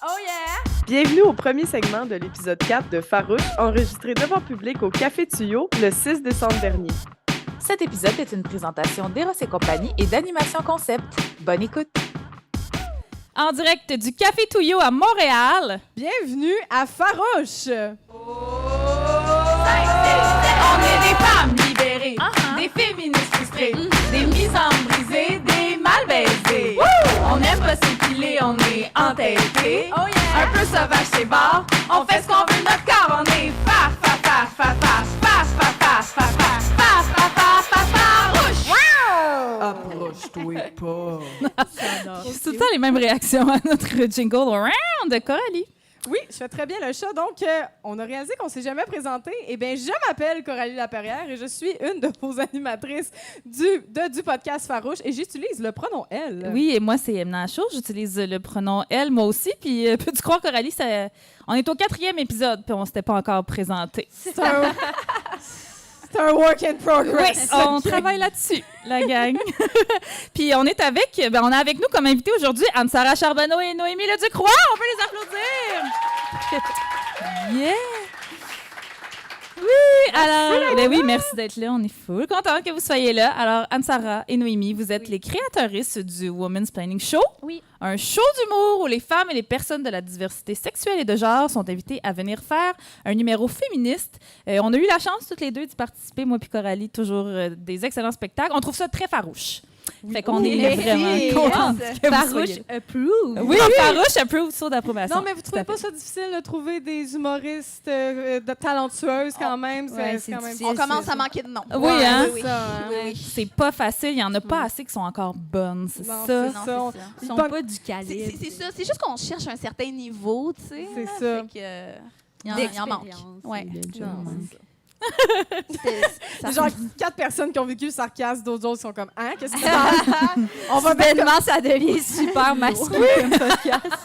Oh yeah! Bienvenue au premier segment de l'épisode 4 de Farouche, enregistré devant public au Café Tuyau le 6 décembre dernier. Cet épisode est une présentation d'Eros et compagnie et d'Animation Concept. Bonne écoute! En direct du Café Tuyau à Montréal. Bienvenue à Farouche! On est des femmes libérées, des féministes frustrées, des misanthropes brisées, des mal baisées. On aime pas s'épiler, on est entêtés. Oh yeah! Un peu sauvage c'est bar, on fait ce qu'on veut notre corps, on est farouche. Approche-toi pas! C'est tout le temps les mêmes réactions à notre jingle round de Coralie. Oui, je fais très bien le chat. Donc, on a réalisé qu'on ne s'est jamais présenté. Eh bien, je m'appelle Coralie Laperrière et je suis une de vos animatrices du podcast Farouche et j'utilise le pronom « elle ». Oui, et moi, c'est Emna Achour. J'utilise le pronom « elle », moi aussi. Puis, peux-tu croire, Coralie, on est au 4e épisode, puis on s'était pas encore présenté. C'est un work in progress. Oui, on travaille là-dessus, la gang. Puis on est avec nous comme invités aujourd'hui Anne-Sara Charbonneau et Noémie Leducroix. On peut les applaudir. Yeah! Oui, alors, oui, merci d'être là. On est full content que vous soyez là. Alors, Anne-Sara et Noémie, vous êtes les créatrices du Women's Planning Show. Oui. Un show d'humour où les femmes et les personnes de la diversité sexuelle et de genre sont invitées à venir faire un numéro féministe. On a eu la chance, toutes les deux, d'y participer. Moi puis Coralie, toujours des excellents spectacles. On trouve ça très farouche. Fait qu'on est vraiment contents que vous soyez là. Approve. Oui, Farouche approve, saut d'approbation. Non, mais vous trouvez pas ça difficile de trouver des humoristes talentueuses quand même? C'est quand même on commence à manquer de noms. Oui, hein? C'est ça, hein? Oui. C'est pas facile. Il y en a pas assez qui sont encore bonnes. C'est Non, ça. c'est ça. Ils sont pas du calibre. C'est ça, c'est juste qu'on cherche un certain niveau, tu sais. C'est là, ça. Fait que, il en manque. Ouais. C'est genre 4 personnes qui ont vécu le sarcasme, d'autres autres qui sont comme « Hein? Qu'est-ce qui se passe? » On va mettre ça devient super masculin comme podcast.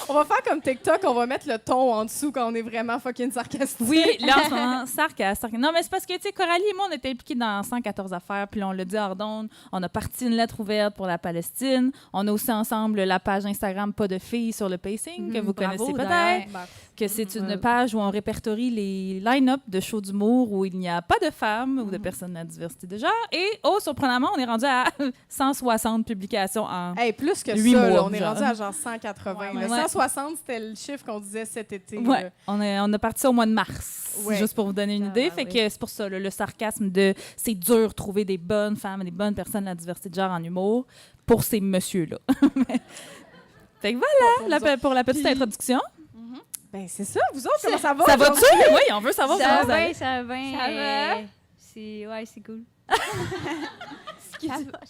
On va faire comme TikTok, on va mettre le ton en dessous quand on est vraiment fucking sarcastique. Oui, là, en ce moment, sarcasme. Non, mais c'est parce que, tu sais, Coralie et moi, on était impliqués dans 114 affaires, puis là, on l'a dit hors d'onde. On a parti une lettre ouverte pour la Palestine. On a aussi ensemble la page Instagram Pas de filles sur le pacing, que vous connaissez peut-être. Que c'est une page où on répertorie les line-up de shows d'humour où il n'y a pas de femmes ou de personnes de la diversité de genre. Et, surprenamment, on est rendu à 160 publications en plus que 8 ça, mois. là, on est rendu à genre 180. Ouais. 160, c'était le chiffre qu'on disait cet été. Ouais, on a parti ça au mois de mars, Ouais. juste pour vous donner une idée. Fait que c'est pour ça, le sarcasme de c'est dur de trouver des bonnes femmes, des bonnes personnes de la diversité de genre en humour pour ces messieurs-là. Fait que voilà, pour la petite introduction. Ben c'est ça, vous autres, comment ça va? Ça va-tu? Oui, on veut savoir Ça comment va ça bien, va. ça va bien. Ça va? C'est cool.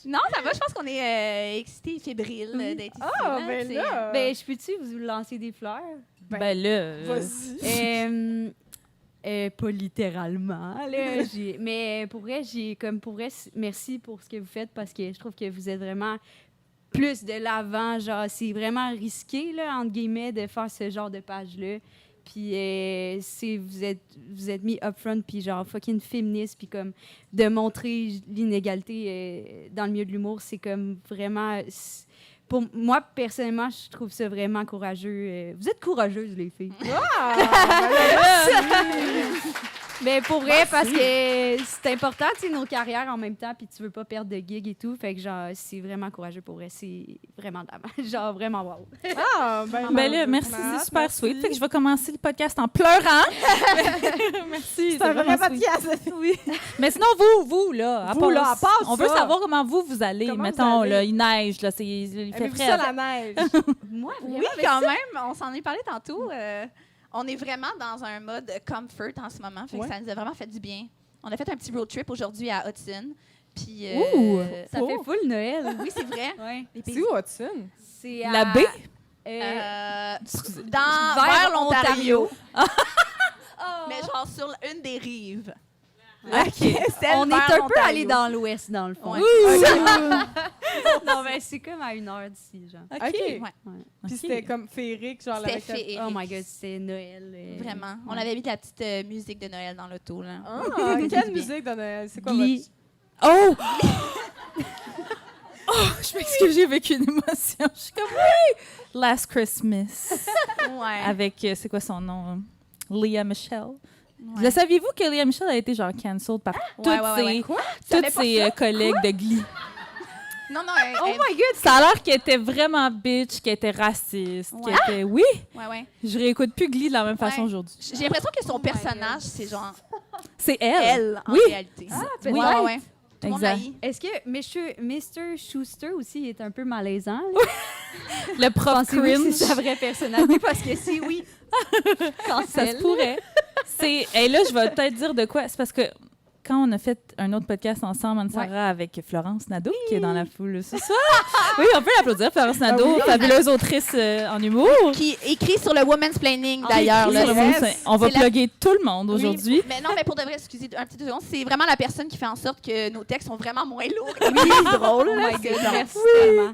Non, ça va, je pense qu'on est excités et fébriles d'être ici. Ah, là, ben tu sais. là! Ben, je peux-tu vous lancer des fleurs? Ben là... Vas-y. Pas littéralement, là. Mais pour vrai, merci pour ce que vous faites parce que je trouve que vous êtes vraiment plus de l'avant. Genre, c'est vraiment risqué, là, entre guillemets, de faire ce genre de page-là. Puis vous êtes mis upfront, puis genre fucking féministe, puis comme de montrer l'inégalité dans le milieu de l'humour, c'est comme vraiment... Pour moi, personnellement, je trouve ça vraiment courageux. Vous êtes courageuses, les filles. Mais pour vrai, parce que c'est important, tu sais, nos carrières en même temps, puis tu veux pas perdre de gig et tout. Fait que, genre, c'est vraiment courageux pour vrai. C'est vraiment dommage. Genre, vraiment wow. Ben là, merci, c'est super sweet. Fait que je vais commencer le podcast en pleurant. Merci. C'est un vrai vraiment sweet. podcast. Oui. Mais sinon, vous là, à part on veut savoir comment vous allez. Comment mettons, vous allez? là, il neige, là, il fait Avez-vous frais. ça, la neige? Moi, Oui, oui, quand même. On s'en est parlé tantôt. On est vraiment dans un mode comfort en ce moment. Fait que ça nous a vraiment fait du bien. On a fait un petit road trip aujourd'hui à Hudson. Puis, Ça fait full Noël. Oui, c'est vrai. Ouais. C'est où, Hudson? C'est La baie? Vers l'Ontario. Oh. Mais genre sur une des rives. OK. On est un peu allé dans l'ouest, dans le fond. Ouais. Non, mais c'est comme à 1 heure d'ici, genre. OK. Ouais. Puis c'était comme féerique, genre C'était avec la- féerique. Oh my God, c'est Noël. Vraiment. On avait mis de la petite musique de Noël dans l'auto, là. Ah, quelle musique de Noël? C'est quoi Glee. Oh! Je m'excuse, j'ai vécu une émotion. Je suis comme, oui! Last Christmas. Ouais. Avec, c'est quoi son nom? Lea Michele. Le saviez-vous que Lea Michele a été genre cancelled par toutes ses collègues de Glee? Non, Oh my God! Ça a l'air qu'elle était vraiment bitch, qu'elle était raciste, qu'elle était... Oui! Ouais. Je réécoute plus Glee de la même façon Ouais. aujourd'hui. J'ai l'impression que son personnage, c'est genre C'est elle. elle, en Oui. réalité. Oui. Ouais. Tout le monde Exact. haït. Est-ce que Mr. Schuster aussi est un peu malaisant? Là? Le prof Pensez-vous que cringe. c'est sa vraie personnalité? Parce que si oui, Ça se pourrait. Et là, je vais peut-être dire de quoi. C'est parce que quand on a fait un autre podcast ensemble, Anne-Sara, avec Florence Nadeau, qui est dans la foule ce soir. Oui, on peut l'applaudir, Florence Nadeau, fabuleuse autrice en humour. Qui écrit sur le woman's planning, d'ailleurs. Qui là. sur le monde, on va C'est la- plugger tout le monde aujourd'hui. Oui, mais non, mais pour de vrai, excusez un petit seconde, c'est vraiment la personne qui fait en sorte que nos textes sont vraiment moins lourds et plus drôles. oh là. my God, C'est merci tellement.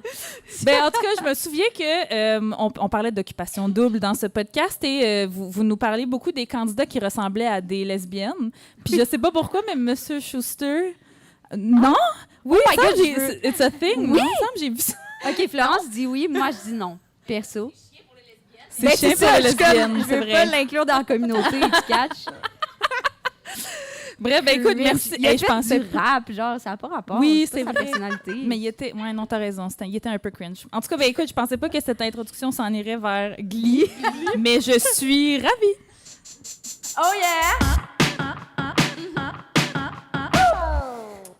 Ben, en tout cas, je me souviens que on parlait d'occupation double dans ce podcast et vous nous parlez beaucoup des candidats qui ressemblaient à des lesbiennes. Puis je sais pas pourquoi, mais Monsieur Schuster... non? Oui, my ça, God, j'ai- je veux- it's a thing. Oui, il me semble que j'ai vu ça. OK, Florence dit oui, moi je dis non. Perso. C'est chien pour les je lesbiennes, c'est veux pas vrai. l'inclure dans la communauté, tu catches? Bref, ben écoute, Mais merci. Il a Hey, fait je pensais... du rap, genre, ça n'a pas rapport. Oui, pas c'est sa vrai. personnalité. Mais il était... Ouais, non, t'as raison. Il était un peu cringe. En tout cas, ben écoute, je pensais pas que cette introduction s'en irait vers Glee, mais je suis ravie. Oh yeah!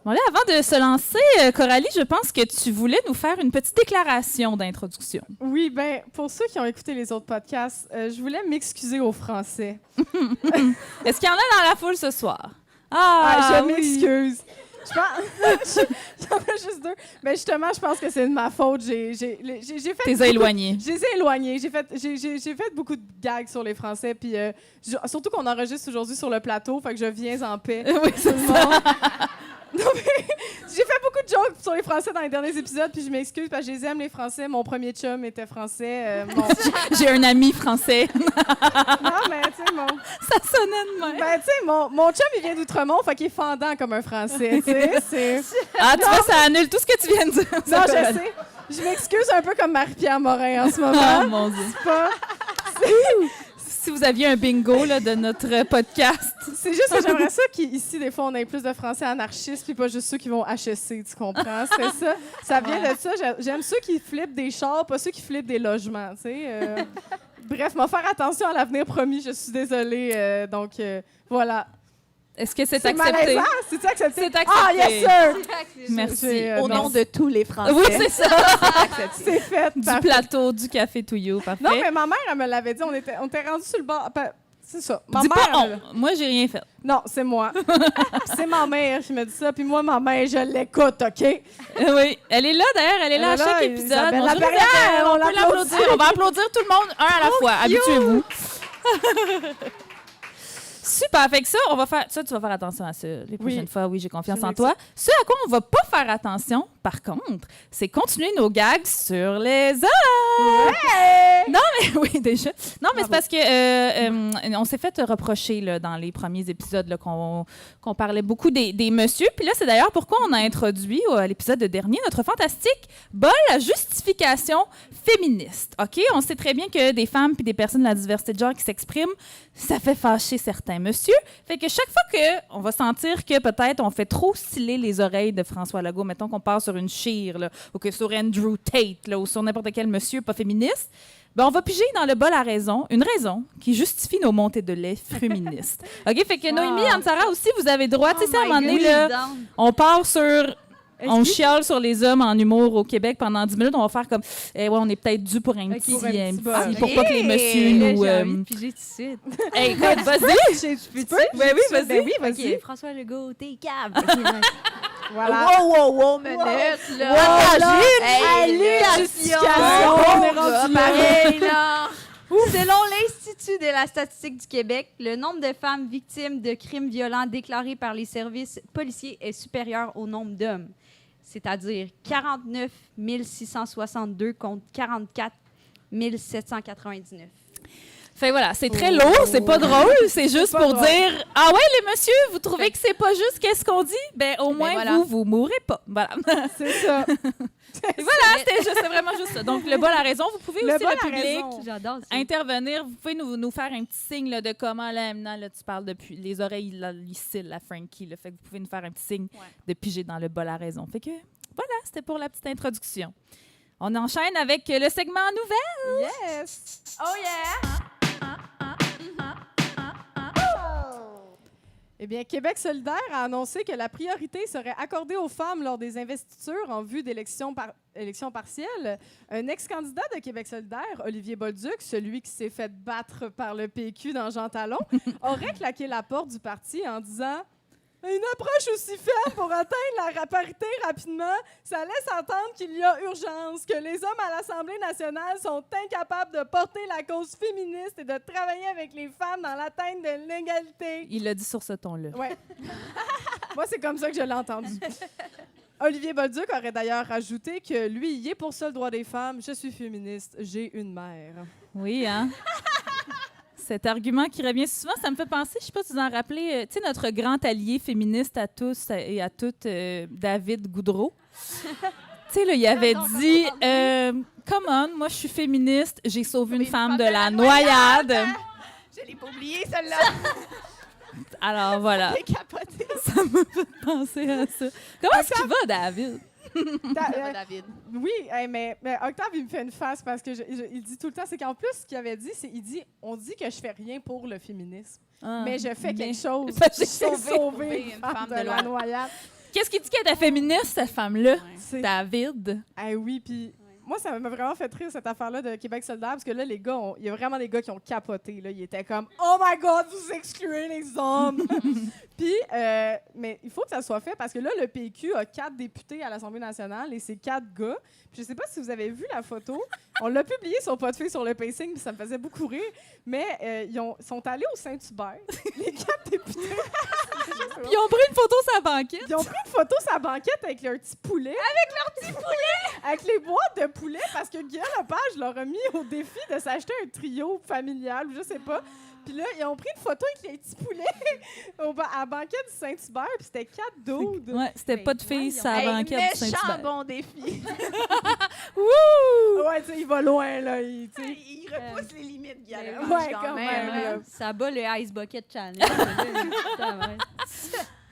Bon, là, avant de se lancer, Coralie, je pense que tu voulais nous faire une petite déclaration d'introduction. Oui, ben, pour ceux qui ont écouté les autres podcasts, je voulais m'excuser aux Français. Est-ce qu'il y en a dans la foule ce soir? Je oui. m'excuse. Je pense... J'en ai juste deux. Mais justement, je pense que c'est de ma faute. J'ai fait... T'es éloigné. Je les ai éloignés. J'ai fait beaucoup de gags sur les Français. Puis surtout qu'on enregistre aujourd'hui sur le plateau. Fait que je viens en paix. Oui, c'est Tout le monde. Non, mais j'ai fait beaucoup de jokes sur les Français dans les derniers épisodes. Puis je m'excuse parce que je les aime, les Français. Mon premier chum était français. J'ai un ami français. Non, mais tu sais, Ça sonnait de même. Ben, tu sais, mon chum, il vient d'Outremont, fait qu'il est fendant comme un Français, tu sais. Ah, tu vois, ça annule tout ce que tu viens de dire. Non, je sais. Je m'excuse un peu comme Marie-Pierre Morin en ce moment. Oh mon Dieu. Pas- Si vous aviez un bingo là, de notre podcast. C'est juste que j'aimerais ça qu'ici, des fois, on ait plus de Français anarchistes, puis pas juste ceux qui vont HEC, tu comprends? C'est ça. Ça vient de ça. J'aime ceux qui flippent des chars, pas ceux qui flippent des logements, tu sais. Bref, m'en faire attention à l'avenir, promis, je suis désolée. Donc, voilà. Est-ce que c'est C'est accepté? malaisant? C'est accepté? C'est accepté. Ah, yes, sir! Merci. Au nom de tous les Français. Oui, c'est ça. C'est fait. Du parfait. plateau, du café Touillot, parfait. Non, mais ma mère, elle me l'avait dit. On était rendu sur le bord. C'est ça. Ma Dis mère, pas elle me l'a- on. Moi, j'ai rien fait. Non, c'est moi. C'est ma mère qui me dit ça. Puis moi, ma mère, je l'écoute, OK? Oui, elle est là d'ailleurs, elle est là à Elle est chaque là, épisode. Isabelle Bonjour, Laperrière, Isabelle, on on peut l'applaudit. l'applaudir. On va applaudir tout le monde un à la fois. Habituez-vous. Super, fait que ça, on va faire ça, tu vas faire attention à ça les prochaines fois. Oui, j'ai confiance Je en toi. Ce à quoi on va pas faire attention, par contre, c'est continuer nos gags sur les hommes. Non, mais oui, déjà. Non, mais c'est parce que on s'est fait reprocher là, dans les premiers épisodes là, qu'on parlait beaucoup des messieurs. Puis là, c'est d'ailleurs pourquoi on a introduit à l'épisode dernier notre fantastique bol à justification féministe. OK? On sait très bien que des femmes puis des personnes de la diversité de genre qui s'expriment, ça fait fâcher certains messieurs. Fait que chaque fois qu'on va sentir que peut-être on fait trop sciller les oreilles de François Legault, mettons qu'on part sur une chire, là, ou que sur Andrew Tate, là, ou sur n'importe quel monsieur pas féministe, ben on va piger dans le bol à raison, une raison qui justifie nos montées de lait féministes. OK? Fait que Noémie, Anne-Sara aussi, vous avez droit. Tu sais, si à un moment donné, là, on part sur... On chiale sur les hommes en humour au Québec pendant 10 minutes. On va faire comme, ouais, on est peut-être dû pour un petit, pour un petit bol. pour pas que les messieurs nous... J'ai envie de piger tout de suite. Hey, écoute, vas-y! Tu peux? Ben oui, vas-y. Ben oui, vas-y. OK, François Legault, t'es cave. Voilà. Wow, minute, là. Voilà. Annulation. On est rendu là. Pareil, là. Selon l'Institut de la statistique du Québec, le nombre de femmes victimes de crimes violents déclarés par les services policiers est supérieur au nombre d'hommes, c'est-à-dire 49 662 contre 44 799. Fait voilà, c'est très lourd, c'est pas drôle, c'est juste pour dire « Ah ouais, les messieurs, vous trouvez que c'est pas juste qu'est-ce qu'on dit? Ben au moins, voilà. vous mourrez pas. » Voilà. C'est ça. Et voilà, c'était vraiment juste ça. Donc, le bol à raison, vous pouvez aussi, le public, raison. J'adore ça. intervenir. Vous pouvez nous faire un petit signe là, de comment, là, maintenant, là, tu parles depuis les oreilles, là, ici, la Frankie. Là, fait que vous pouvez nous faire un petit signe de piger dans le bol à raison. Fait que, voilà, c'était pour la petite introduction. On enchaîne avec le segment nouvelle. Yes! Oh yeah! Eh bien, Québec solidaire a annoncé que la priorité serait accordée aux femmes lors des investitures en vue d'élections partielles. Un ex-candidat de Québec solidaire, Olivier Bolduc, celui qui s'est fait battre par le PQ dans Jean Talon, aurait claqué la porte du parti en disant « Une approche aussi ferme pour atteindre la parité rapidement, ça laisse entendre qu'il y a urgence, que les hommes à l'Assemblée nationale sont incapables de porter la cause féministe et de travailler avec les femmes dans l'atteinte de l'égalité. » Il l'a dit sur ce ton-là. Ouais. Moi, c'est comme ça que je l'ai entendu. Olivier Bolduc aurait d'ailleurs ajouté que lui, il est pour ça le droit des femmes. Je suis féministe, j'ai une mère. Oui, hein? Cet argument qui revient souvent, ça me fait penser, je ne sais pas si vous en rappelez, tu sais, notre grand allié féministe à tous et à toutes, David Goudreau. Tu sais, là, il avait dit Come on, moi, je suis féministe, j'ai sauvé une femme de la noyade. Je l'ai pas oublié, celle-là. Alors, voilà. J'ai capoté. Ça me fait penser à ça. Comment est-ce qu'il va, David? David. Oui, mais Octave, il me fait une face parce que il dit tout le temps, c'est qu'en plus, ce qu'il avait dit, c'est on dit que je fais rien pour le féminisme, mais je fais quelque chose. J'ai sauvé une femme de la noyade. Qu'est-ce qu'il dit qu'elle était féministe, cette femme-là? C'est- David. Ah oui, puis moi, ça m'a vraiment fait rire, cette affaire-là de Québec solidaire, parce que là, les gars, il y a vraiment des gars qui ont capoté. Là. Ils étaient comme « Oh my God, vous excluez les hommes! » Puis, mais il faut que ça soit fait, parce que là, le PQ a 4 députés à l'Assemblée nationale, et c'est 4 gars. Puis je sais pas si vous avez vu la photo. On l'a publié sur Pas de filles sur le pacing, puis ça me faisait beaucoup rire. Mais ils sont allés au Saint-Hubert, les 4 députés. Puis ils ont pris une photo sur la banquette. Ils ont pris une photo sur la banquette avec leur petit poulet. Avec leur petit poulet! Avec les boîtes de poulet, parce que Guillaume Lepage leur a mis au défi de s'acheter un trio familial, ou je sais pas. Puis là, ils ont pris une photo avec les petits poulets à la banquette du Saint-Hubert, puis c'était 4 dudes. Ouais, c'était pas de filles sur la banquette du méchant Saint-Hubert. bon défi. Wouh! Ouais, tu sais, il va loin, là. Il repousse les limites, Guillaume. Ouais, quand même, là. Ça bat le Ice Bucket Challenge.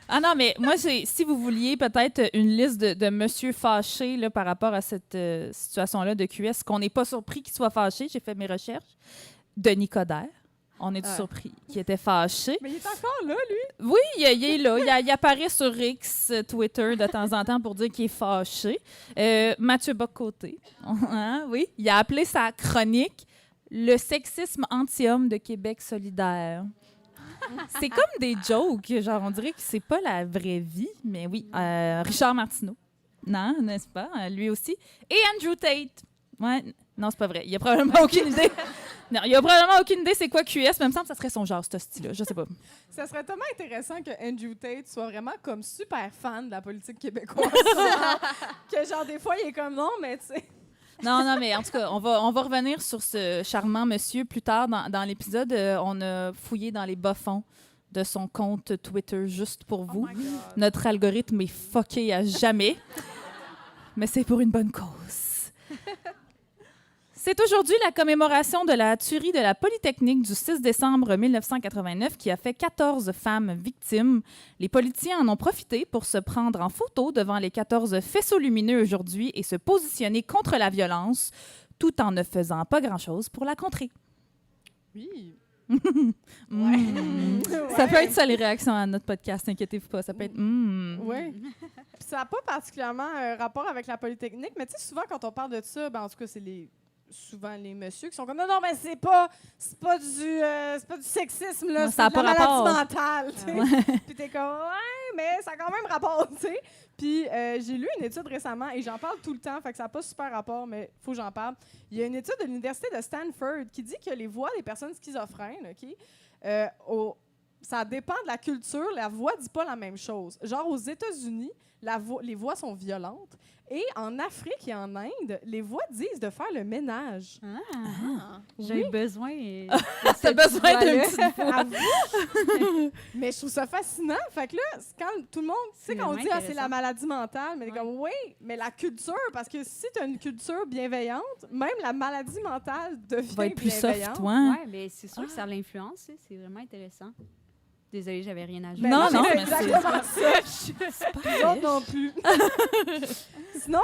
Ah non, mais moi, si vous vouliez peut-être une liste de monsieur fâchés là, par rapport à cette situation-là de QS, qu'on n'est pas surpris qu'il soit fâché, j'ai fait mes recherches. Denis Coderre, on est surpris qu'il était fâché. Mais il est encore là, lui. Oui, il est là. Il apparaît sur X, Twitter, de temps en temps pour dire qu'il est fâché. Mathieu Bock-Côté, hein, oui, il a appelé sa chronique « Le sexisme anti-homme de Québec solidaire ». C'est comme des jokes, genre on dirait que c'est pas la vraie vie, mais oui. Richard Martineau, non, n'est-ce pas? Lui aussi. Et Andrew Tate. Ouais, non, c'est pas vrai. Il a probablement aucune idée. Non, il a probablement aucune idée c'est quoi QS, mais il me semble que ça serait son genre, ce style-là. Je sais pas. Ça serait tellement intéressant que Andrew Tate soit vraiment comme super fan de la politique québécoise. Que genre, des fois, il est comme non, mais tu sais. Non, mais en tout cas, on va revenir sur ce charmant monsieur plus tard dans l'épisode. On a fouillé dans les bas-fonds de son compte Twitter juste pour vous. Notre algorithme est fucké à jamais, mais c'est pour une bonne cause. C'est aujourd'hui la commémoration de la tuerie de la Polytechnique du 6 décembre 1989 qui a fait 14 femmes victimes. Les politiciens en ont profité pour se prendre en photo devant les 14 faisceaux lumineux aujourd'hui et se positionner contre la violence, tout en ne faisant pas grand-chose pour la contrer. Oui. Ça peut être ça, les réactions à notre podcast, inquiétez-vous pas. Ça peut être Oui. Puis ça n'a pas particulièrement rapport avec la Polytechnique, mais tu sais, souvent, quand on parle de ça, ben, en tout cas, c'est souvent les messieurs qui sont comme non mais c'est pas du sexisme là, Non, c'est ça a de la pas maladie rapport. mentale, tu sais. Puis t'es comme ouais, mais ça a quand même rapport, tu sais. Puis j'ai lu une étude récemment et j'en parle tout le temps, fait que ça n'a pas super rapport, mais faut que j'en parle. Il y a une étude de l'université de Stanford qui dit que les voix des personnes schizophrènes, ça dépend de la culture, la voix dit pas la même chose. Genre aux États-Unis, les voix sont violentes. Et en Afrique et en Inde, les voix disent de faire le ménage. J'ai eu besoin. T'as besoin d'une petite petite voix. Mais je trouve ça fascinant. Fait que là, c'est quand tout le monde, tu sais, quand on vraiment dit c'est intéressant. la maladie mentale, mais comme oui, mais la culture, parce que si tu as une culture bienveillante, même la maladie mentale devient Va être plus bienveillante. soft, ouais. Ouais, mais c'est sûr que ça l'influence. C'est vraiment intéressant. Désolée, j'avais rien à dire. Ben Non, non, c'est mais exactement ça. Nous autres non plus. Sinon,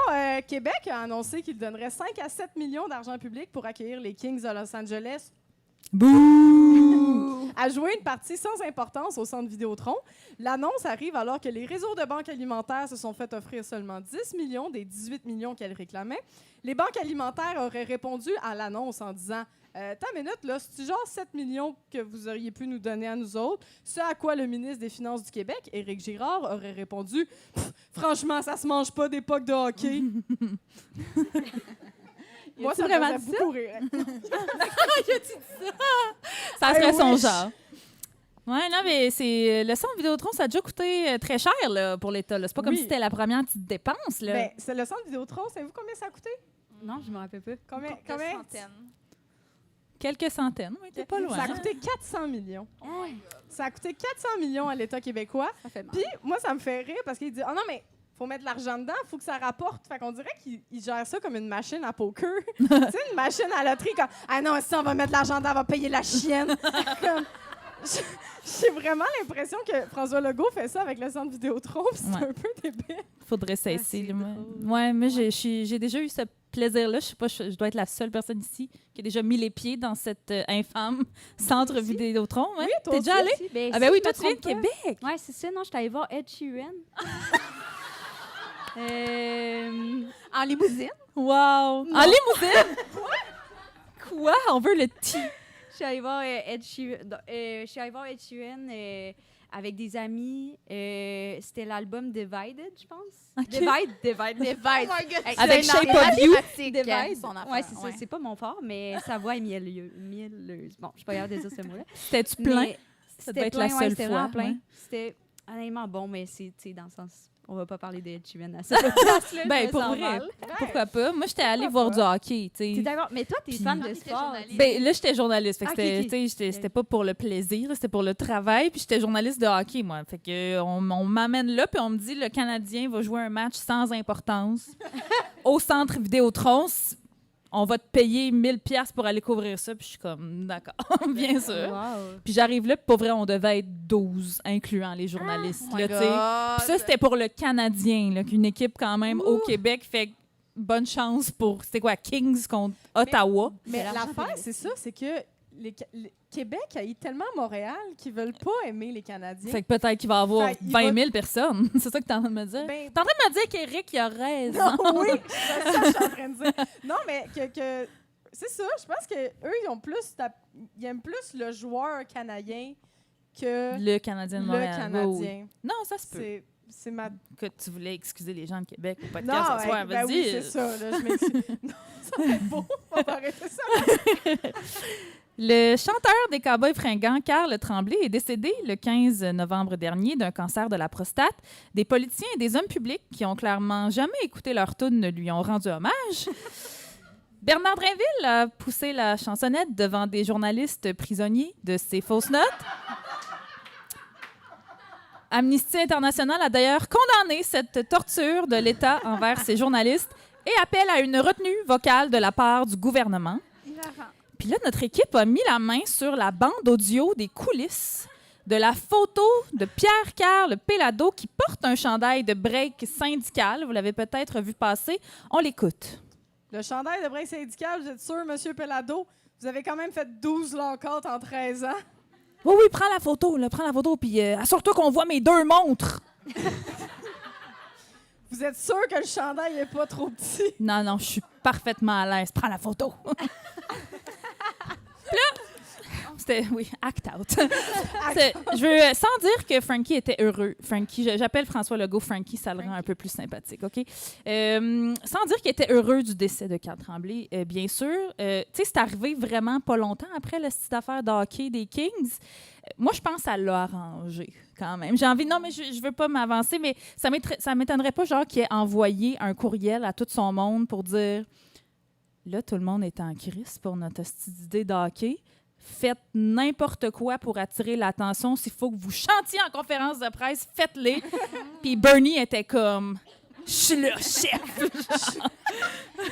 Québec a annoncé qu'il donnerait 5 à 7 millions d'argent public pour accueillir les Kings de Los Angeles Bouh! à jouer une partie sans importance au centre Vidéotron. L'annonce arrive alors que les réseaux de banques alimentaires se sont fait offrir seulement 10 millions des 18 millions qu'elles réclamaient. Les banques alimentaires auraient répondu à l'annonce en disant T'as une minute, là, c'est genre 7 millions que vous auriez pu nous donner à nous autres. Ce à quoi le ministre des Finances du Québec, Éric Girard, aurait répondu Franchement, ça se mange pas d'époque de hockey. Moi, ça me vraiment faisait dit beaucoup rire. Ça serait I son wish. genre. Ouais, non, mais c'est le centre Vidéotron, ça a déjà coûté très cher là, pour l'État. là. C'est pas comme Oui. si c'était la première petite dépense. Là. Ben, c'est le centre Vidéotron. Savez-vous combien ça a coûté? Non, je me rappelle pas. Combien? Quelques centaines, oui, t'es pas loin. Ça a coûté 400 millions. Ça a coûté 400 millions à l'État québécois. Ça fait mal. Puis, moi, ça me fait rire parce qu'il dit « Oh non, mais faut mettre de l'argent dedans, faut que ça rapporte. » Fait qu'on dirait qu'il gère ça comme une machine à poker. Tu sais, une machine à loterie comme « Ah non, si on va mettre de l'argent dedans, on va payer la chienne. » Comme, j'ai vraiment l'impression que François Legault fait ça avec le centre Vidéotron, puis c'est Ouais. un peu débile. Faudrait c'est cesser. là, drôle. ouais, mais j'ai déjà eu ce plaisir-là. Je sais pas, je dois être la seule personne ici qui a déjà mis les pieds dans cet infâme centre aussi. Vidéotron. Ouais. Oui, toi T'es déjà aussi. allé? Ben, Ah si ben oui, je toi, me tu viens de trompe pas. Québec. Ouais, c'est ça. Non, je suis allée voir Ed Sheeran. En limousine. Wow! En limousine? Quoi? On veut le tea. Je suis allée voir Ed Sheeran avec des amis. C'était l'album Divided, je pense. Ok. Divide. Avec Shape of You. Divide. son affaire. Ouais, c'est ça. C'est pas mon fort, mais sa voix est mielleuse. Bon, je suis pas capable de dire ce mot-là. C'était-tu plein? Mais Ça doit être plein, la ouais, seule c'était fois. vraiment plein. ouais. C'était honnêtement bon, mais c'est, tu sais, dans le sens... On va pas parler d'Ed Sheeran à cette place-là. Ben, je me pour sens vrai. mal. Pourquoi pas? Moi, j'étais allée voir du hockey, tu T'es sais. d'accord? Mais toi, t'es Puis- fan de Ah, t'étais sport. journaliste. Ben, là, j'étais journaliste. Fait que Ok, c'était, ok. tu sais, c'était pas pour le plaisir, là, c'était pour le travail. Puis j'étais journaliste de hockey, moi. Fait que on m'amène là, puis on me dit le Canadien va jouer un match sans importance au centre Vidéotron. On va te payer 1000$ pour aller couvrir ça. Puis je suis comme, d'accord, bien sûr. Wow. Puis j'arrive là, puis pour vrai, on devait être 12, incluant les journalistes. Oh là, my tu sais. God. Puis ça, c'était pour le Canadien, là, qu'une équipe quand même au Québec. Fait que bonne chance pour, c'était quoi, Kings contre Ottawa. Mais C'est l'argent l'affaire, public. c'est ça, c'est que Québec a eu tellement Montréal qu'ils veulent pas aimer les Canadiens. Fait que peut-être qu'il va y avoir Fait, il 20 va- 000 personnes. C'est ça que t'es en train de me dire? Ben, T'es en train de me dire qu'Éric, il a raison. non, oui, c'est ça que je suis en train de dire. Non, mais que c'est ça, je pense qu'eux, ils aiment plus le joueur canadien que Le Canadien de le Montréal. Canadien. Oui, oui. Non, ça se peut. C'est ma... Que tu voulais excuser les gens de Québec au Non, podcast ce soir. ben Vas-y. oui, c'est ça, là, je m'excuse. Non, ça va être beau, on va arrêter ça. Le chanteur des Cowboys fringants, Carl Tremblay, est décédé le 15 novembre dernier d'un cancer de la prostate. Des politiciens et des hommes publics qui ont clairement jamais écouté leur tune lui ont rendu hommage. Bernard Drinville a poussé la chansonnette devant des journalistes prisonniers de ses fausses notes. Amnesty International a d'ailleurs condamné cette torture de l'État envers ses journalistes et appelle à une retenue vocale de la part du gouvernement. Puis là, notre équipe a mis la main sur la bande audio des coulisses de la photo de Pierre-Carl Pellado qui porte un chandail de break syndical. Vous l'avez peut-être vu passer. On l'écoute. Le chandail de break syndical, vous êtes sûr, M. Pellado, vous avez quand même fait 12 lockouts en 13 ans. Oui, oui, prends la photo, puis assure-toi qu'on voit mes 2 montres. Vous êtes sûr que le chandail est pas trop petit? Non, non, je suis parfaitement à l'aise. Prends la photo. Puis là, c'était, oui, act out. Je veux, sans dire que Frankie était heureux. Frankie, j'appelle François Legault Frankie, ça le rend un peu plus sympathique, OK? Sans dire qu'il était heureux du décès de Carl Tremblay, bien sûr. Tu sais, c'est arrivé vraiment pas longtemps après la petite affaire de hockey des Kings. Moi, je pense que ça l'a arrangé quand même. J'ai envie, non, mais je veux pas m'avancer, mais ça m'étonnerait pas, genre, qu'il ait envoyé un courriel à tout son monde pour dire là, tout le monde est en crise pour notre idée de hockey. Faites n'importe quoi pour attirer l'attention. S'il faut que vous chantiez en conférence de presse, faites-les. Puis Bernie était comme je suis le chef.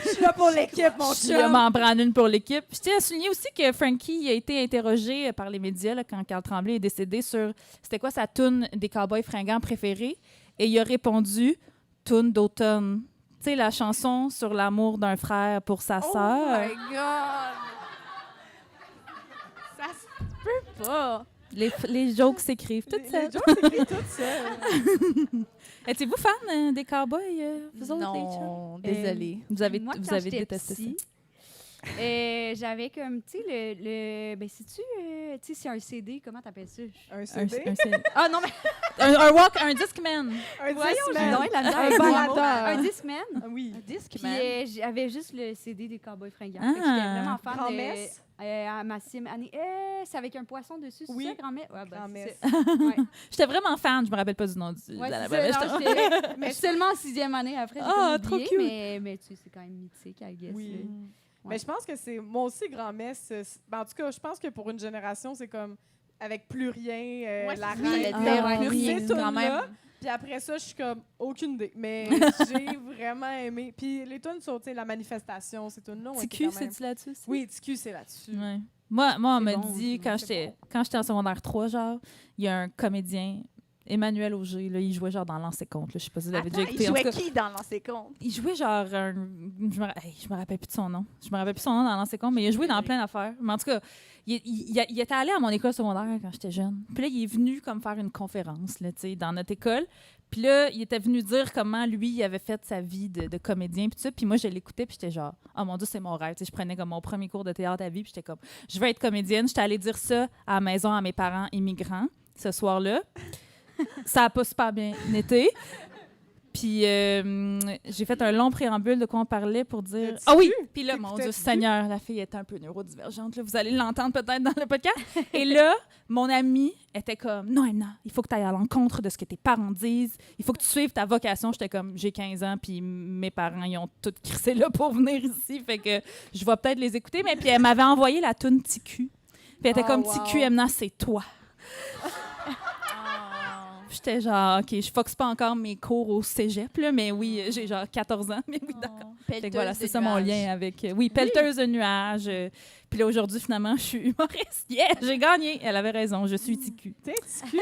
Je suis là pour l'équipe, mon Je suis là, chum. m'en prendre une pour l'équipe. Je tiens à souligner aussi que Frankie a été interrogé par les médias là, quand Carl Tremblay est décédé sur c'était quoi sa toune des Cowboys fringants préférée. Et il a répondu toune d'automne. Tu sais, la chanson sur l'amour d'un frère pour sa sœur. Oh my God! Ça se peut pas! Les jokes s'écrivent toutes Les seules. jokes s'écrivent toutes seules. Êtes-vous fan des Cowboys, vous autres, les chums? Non, désolée. Vous avez, Moi, vous quand avez j'étais détesté ça. petite, j'avais comme, tu sais, ben, sais-tu, tu sais, c'est un CD, comment t'appelles ça? Un CD? Ah non, mais Un Discman. Un voyons, j'ai Discman. donc la misère Un avec le mot. baladeur. Un Discman. Ah oui. Disque, Puis j'avais juste le CD des Cowboys fringants. Ah. Fait que j'étais vraiment fan Grand-messe? à ma sim année. C'est avec un poisson dessus, c'est Oui. ça, grand-messe? Ouais, ben, Grand-messe. c'est ça. Ouais. J'étais vraiment fan. Je me rappelle pas du nom du. Ouais, de la- c'est ça, non, j'étais- Mais je suis seulement en 6e année après. J'ai Ah, comme trop oublié, cute. mais tu sais, c'est quand même mythique, I guess. Oui. là. Mais je pense que c'est... Moi aussi, grand-messe... ben, en tout cas, je pense que pour une génération, c'est comme... Avec plus rien, Ouais, la c'est reine. ça, Ah, ouais. plus rien, Ces quand tunes-là, même. Puis après ça, je suis comme... Aucune idée. Mais j'ai vraiment aimé. Puis les tunes sur, tu sais, la manifestation, ces tunes-là ont été TQ, quand même... c'est-tu là-dessus? aussi? Oui, TQ, c'est là-dessus. Ouais. Moi, on C'est m'a bon, dit, c'est quand j'étais en secondaire 3, genre, il y a un comédien, Emmanuel Auger, là, il jouait genre dans Lancer Compte. Je sais pas si vous l'avez déjà Attends, écouté. il En tout jouait cas, qui dans Lancer Compte? il jouait genre je me rappelle plus de son nom. Je me rappelle plus son nom dans Lancer Compte, mais il a joué dans plein d'affaires. Mais en tout cas, il était allé à mon école secondaire quand j'étais jeune. Puis là, il est venu comme faire une conférence là, tu sais, dans notre école. Puis là, il était venu dire comment lui, il avait fait sa vie de comédien. Puis tout ça. Puis moi, je l'écoutais, puis j'étais genre, oh mon Dieu, c'est mon rêve. Tu sais, je prenais comme mon premier cours de théâtre à vie, puis j'étais comme, je veux être comédienne. J'étais allée dire ça à la maison à mes parents immigrants ce soir-là. Ça n'a pas super bien été. Puis j'ai fait un long préambule de quoi on parlait pour dire... T'as-tu Ah oui! vu? Puis là, mon Dieu T'écoutais-tu? Seigneur, la fille était un peu neurodivergente. Là. Vous allez l'entendre peut-être dans le podcast. Et là, mon amie était comme, non, Emna, il faut que tu ailles à l'encontre de ce que tes parents disent. Il faut que tu suives ta vocation. J'étais comme, j'ai 15 ans, puis mes parents, ils ont tout crissé là pour venir ici. Fait que je vais peut-être les écouter. Mais puis elle m'avait envoyé la toune TQ. Puis elle était Oh, comme, wow. TQ, Emna, c'est toi. J'étais genre, OK, je foxe pas encore mes cours au cégep, là, mais oui, j'ai genre 14 ans, mais oui, d'accord. Fait que voilà, c'est ça mon lien avec... oui, pelleteuse de nuages. Puis là, aujourd'hui, finalement, je suis humoriste. Yeah, j'ai gagné. Elle avait raison, je suis TQ. Tu sais, TQ,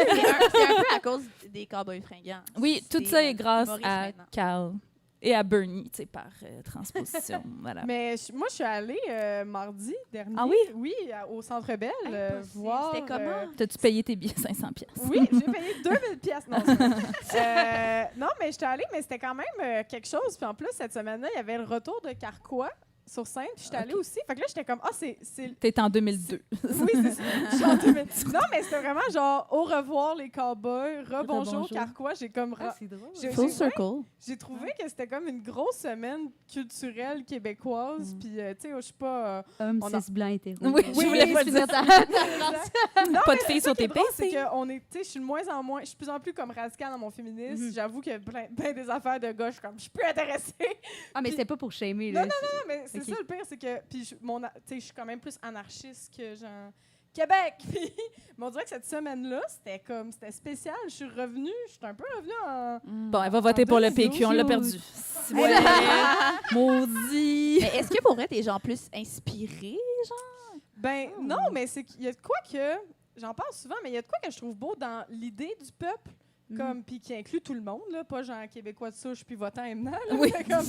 C'est un peu à cause des Cowboys fringants. Oui, tout C'est ça est un grâce humoriste à maintenant. Carl et à Bernie, tu sais, par transposition. Voilà. Mais moi, je suis allée mardi dernier. Ah oui? Oui, au Centre Bell, Impossible. voir... C'était comment? T'as-tu payé tes billets 500 pièces? Oui, j'ai payé 2000 pièces. Non, c'est vrai. Non, mais j'étais allée, mais c'était quand même quelque chose. Puis en plus, cette semaine-là, il y avait le retour de Carquois sur scène. Puis j'étais allée aussi. Fait que là, j'étais comme, ah, c'est... T'es en 2002. Oui, c'est ça. Je suis en 2000. Non, mais c'était vraiment genre, au revoir les cowboys, rebonjour Rebonjour. Carquois. J'ai comme... C'est drôle. J'ai trouvé que c'était comme une grosse semaine culturelle québécoise. Puis, tu sais, je suis pas... Homme, on a- cis, blanc, hétéro. Oui, je voulais pas le dire. Non, Pas de mais filles sur ce qui est tes drôle, c'est PC. que on est, tu sais, je suis de moins en moins, je suis de plus en plus comme radicale dans mon féminisme. J'avoue qu'il y a plein des affaires de gauche comme je suis plus intéressée. Ah, mais c'était pas pour shamer, là. Non, mais c'est Ok. ça le pire, c'est que puis tu sais, je suis quand même plus anarchiste que genre Québec. Puis, mais on dirait que cette semaine-là, c'était spécial. Je suis revenue, je suis un peu revenue en Bon, elle va voter pour le PQ, on l'a perdu. Ouais. Maudit! Mais est-ce que pour vrai, t'es genre plus inspiré? Ben non, mais c'est qu'il y a de quoi que j'en parle souvent, mais il y a de quoi que je trouve beau dans l'idée du peuple. Comme, puis qui inclut tout le monde, là, pas genre québécois de souche puis votant Emna. Là, Oui. mais comme,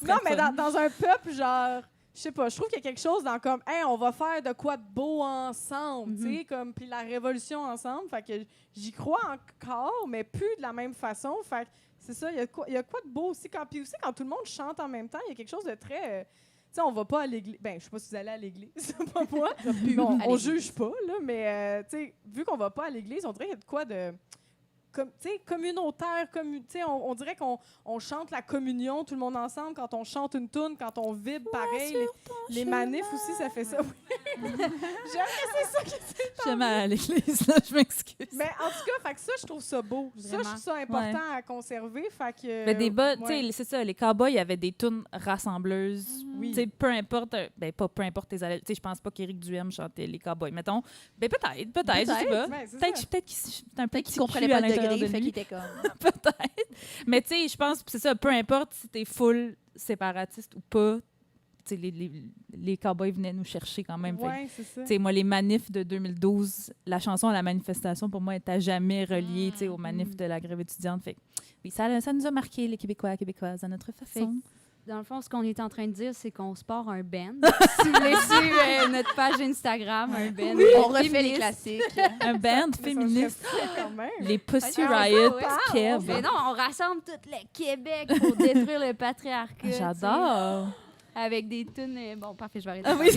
non, mais dans un peuple, genre, je sais pas, je trouve qu'il y a quelque chose dans comme, hey, on va faire de quoi de beau ensemble, tu sais, comme, puis la révolution ensemble. Fait que j'y crois encore, mais plus de la même façon. Fait que c'est ça, il y a de quoi de beau aussi. Puis aussi, quand tout le monde chante en même temps, il y a quelque chose de très. Tu sais, on va pas à l'église. Ben, je sais pas si vous allez à l'église, c'est pas moi. On juge pas, là, mais tu sais, vu qu'on va pas à l'église, on dirait qu'il y a de quoi de. Tu sais, communautaire, tu sais, on dirait qu'on chante la communion, tout le monde ensemble, quand on chante une toune, quand on vibre pareil. Les manifs aussi, ça fait ça. Oui. C'est ça qui s'est Je jamais à l'église, là, je m'excuse. Mais en tout cas, fait que ça, je trouve ça beau. Ça, je trouve ça important à conserver. Fait que, Mais des bas, ouais. tu sais, c'est ça, les cowboys avaient des tunes rassembleuses. Oui. Tu sais, peu importe, pas peu importe tes allées. Tu sais, je pense pas qu'Éric Duhem chantait les cowboys. Mettons, ben peut-être, je sais pas. Ouais, c'est Peut-être ça. qu'il c'était un peu Peut-être qu'il comprenait pas le degré, fait qu'il était comme... Peut-être. Mais tu sais, je pense que c'est ça, peu importe si t'es full séparatiste ou pas, tu sais, les cowboys venaient nous chercher quand même. Fait que, Ouais, c'est ça. tu sais, moi, les manifs de 2012, la chanson à la manifestation, pour moi, est à jamais reliée tu sais, aux manifs de la grève étudiante. Fait que, oui, ça nous a marqué, les Québécois et Québécoises, à notre façon. Dans le fond, ce qu'on est en train de dire, c'est qu'on se part un band. Si vous voulez suivre notre page Instagram, un band. On refait les classiques. Un band Mais ça féministe. serait fou quand même. Les Pussy Ah, Riot, ouais. Kev. Mais non, on rassemble tout le Québec pour détruire le patriarcat. J'adore. tu sais, Avec des tunes. Bon, parfait, je vais arrêter. Ah oui,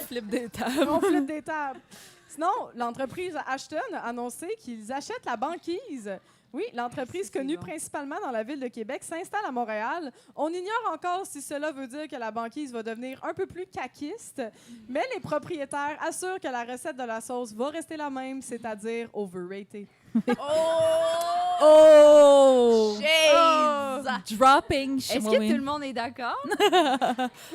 flip des tables. On flippe des tables. Sinon, l'entreprise Ashton a annoncé qu'ils achètent la banquise. Oui, l'entreprise connue principalement dans la ville de Québec s'installe à Montréal. On ignore encore si cela veut dire que la banquise va devenir un peu plus caquiste, mais les propriétaires assurent que la recette de la sauce va rester la même, c'est-à-dire overrated. Oh! Shades! Dropping. Est-ce que tout le monde est d'accord?